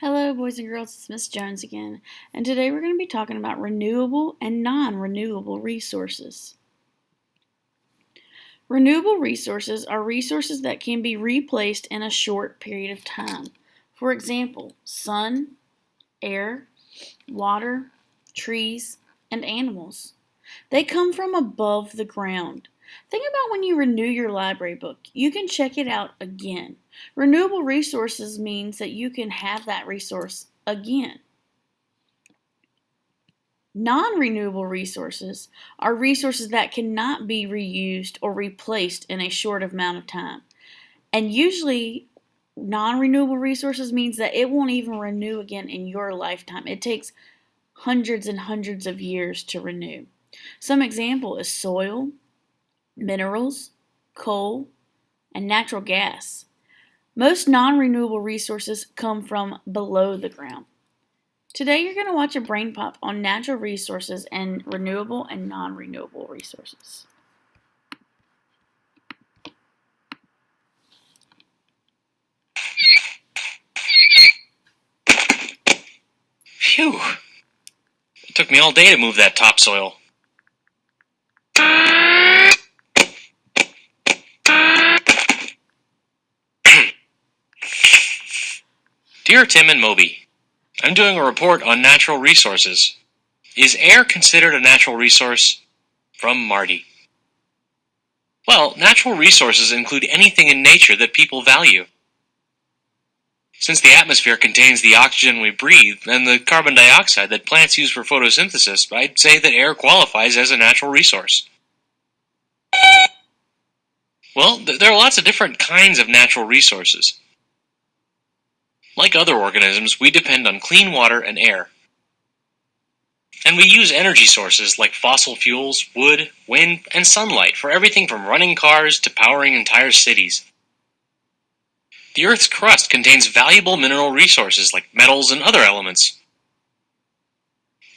Hello, boys and girls, it's Miss Jones again, and today we're going to be talking about renewable and non-renewable resources. Renewable resources are resources that can be replaced in a short period of time. For example, sun, air, water, trees, and animals. They come from above the ground. Think about when you renew your library book. You can check it out again. Renewable resources means that you can have that resource again. Non-renewable resources are resources that cannot be reused or replaced in a short amount of time. And usually, non-renewable resources means that it won't even renew again in your lifetime. It takes hundreds and hundreds of years to renew. Some example is soil, minerals, coal, and natural gas. Most non-renewable resources come from below the ground. Today you're going to watch a brain pop on natural resources and renewable and non-renewable resources. Phew! It took me all day to move that topsoil. Dear Tim and Moby, I'm doing a report on natural resources. Is air considered a natural resource? From Marty. Well, natural resources include anything in nature that people value. Since the atmosphere contains the oxygen we breathe and the carbon dioxide that plants use for photosynthesis, I'd say that air qualifies as a natural resource. Well, there are lots of different kinds of natural resources. Like other organisms, we depend on clean water and air. And we use energy sources like fossil fuels, wood, wind, and sunlight for everything from running cars to powering entire cities. The Earth's crust contains valuable mineral resources like metals and other elements.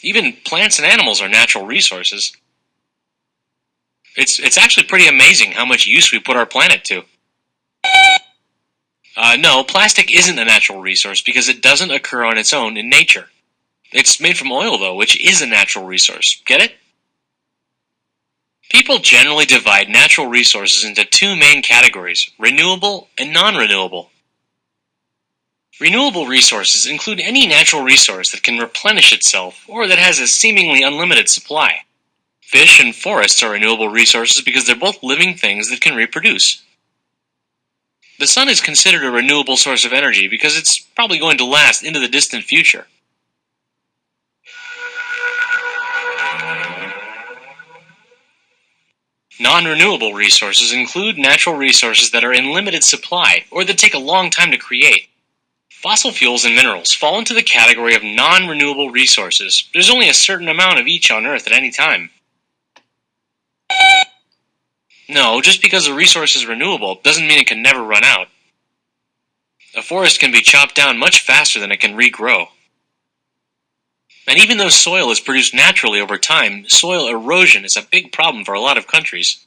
Even plants and animals are natural resources. It's actually pretty amazing how much use we put our planet to. No, plastic isn't a natural resource because it doesn't occur on its own in nature. It's made from oil, though, which is a natural resource. Get it? People generally divide natural resources into two main categories, renewable and non-renewable. Renewable resources include any natural resource that can replenish itself or that has a seemingly unlimited supply. Fish and forests are renewable resources because they're both living things that can reproduce. The sun is considered a renewable source of energy because it's probably going to last into the distant future. Non-renewable resources include natural resources that are in limited supply or that take a long time to create. Fossil fuels and minerals fall into the category of non-renewable resources. There's only a certain amount of each on Earth at any time. No, just because a resource is renewable doesn't mean it can never run out. A forest can be chopped down much faster than it can regrow. And even though soil is produced naturally over time, soil erosion is a big problem for a lot of countries.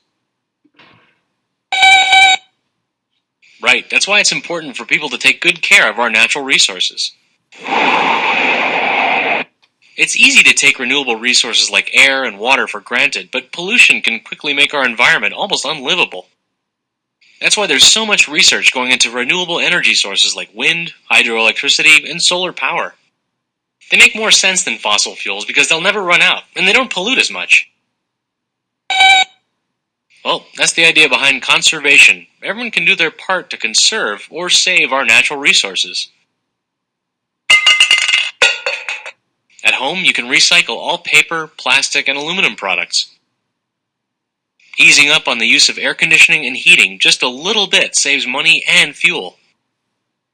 Right, that's why it's important for people to take good care of our natural resources. It's easy to take renewable resources like air and water for granted, but pollution can quickly make our environment almost unlivable. That's why there's so much research going into renewable energy sources like wind, hydroelectricity, and solar power. They make more sense than fossil fuels because they'll never run out, and they don't pollute as much. Well, that's the idea behind conservation. Everyone can do their part to conserve or save our natural resources. At home, you can recycle all paper, plastic, and aluminum products. Easing up on the use of air conditioning and heating just a little bit saves money and fuel.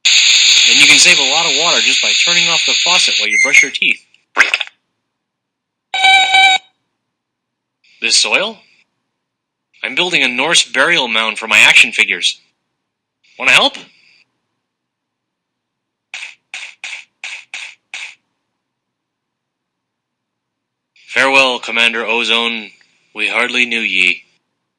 And you can save a lot of water just by turning off the faucet while you brush your teeth. This soil? I'm building a Norse burial mound for my action figures. Want to help? Farewell, Commander Ozone. We hardly knew ye.